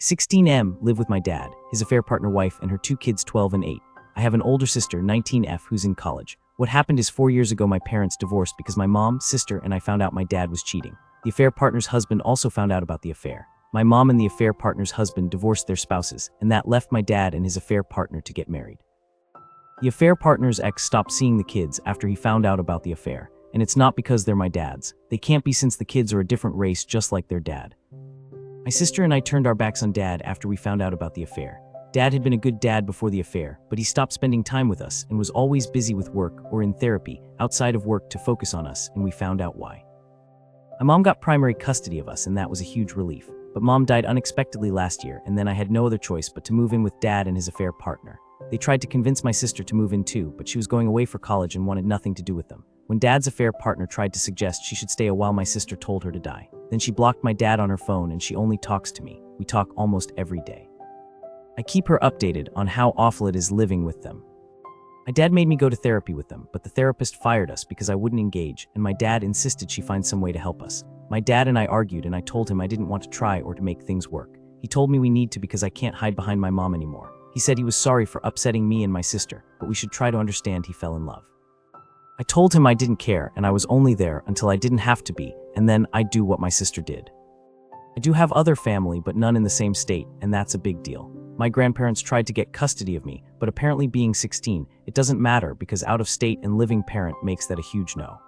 16M, live with my dad, his affair partner wife, and her two kids 12 and 8. I have an older sister, 19F, who's in college. What happened is 4 years ago my parents divorced because my mom, sister, and I found out my dad was cheating. The affair partner's husband also found out about the affair. My mom and the affair partner's husband divorced their spouses, and that left my dad and his affair partner to get married. The affair partner's ex stopped seeing the kids after he found out about the affair, and it's not because they're my dad's. They can't be since the kids are a different race just like their dad. My sister and I turned our backs on dad after we found out about the affair. Dad had been a good dad before the affair, but he stopped spending time with us and was always busy with work or in therapy outside of work to focus on us, and we found out why. My mom got primary custody of us, and that was a huge relief. But mom died unexpectedly last year, and then I had no other choice but to move in with dad and his affair partner. They tried to convince my sister to move in too, but she was going away for college and wanted nothing to do with them. When dad's affair partner tried to suggest she should stay a while, my sister told her to die. Then she blocked my dad on her phone, and she only talks to me. We talk almost every day. I keep her updated on how awful it is living with them. My dad made me go to therapy with them, but the therapist fired us because I wouldn't engage, and my dad insisted she find some way to help us. My dad and I argued, and I told him I didn't want to try or to make things work. He told me we need to because I can't hide behind my mom anymore. He said he was sorry for upsetting me and my sister, but we should try to understand he fell in love. I told him I didn't care, and I was only there until I didn't have to be, and then I'd do what my sister did. I do have other family, but none in the same state, and that's a big deal. My grandparents tried to get custody of me, but apparently being 16, it doesn't matter because out of state and living parent makes that a huge no.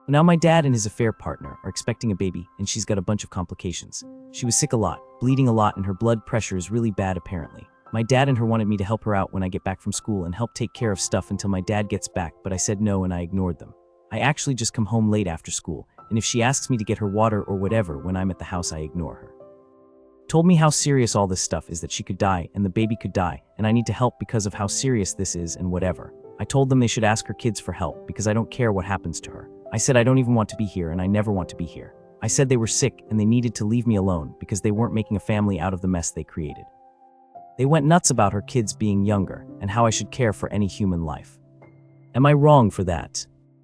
Now my dad and his affair partner are expecting a baby, and she's got a bunch of complications. She was sick a lot, bleeding a lot, and her blood pressure is really bad apparently. My dad and her wanted me to help her out when I get back from school and help take care of stuff until my dad gets back, but I said no and I ignored them. I actually just come home late after school, and if she asks me to get her water or whatever when I'm at the house, I ignore her. Told me how serious all this stuff is, that she could die and the baby could die, and I need to help because of how serious this is and whatever. I told them they should ask her kids for help because I don't care what happens to her. I said I don't even want to be here and I never want to be here. I said they were sick and they needed to leave me alone because they weren't making a family out of the mess they created. They went nuts about her kids being younger and how I should care for any human life. Am I wrong for that?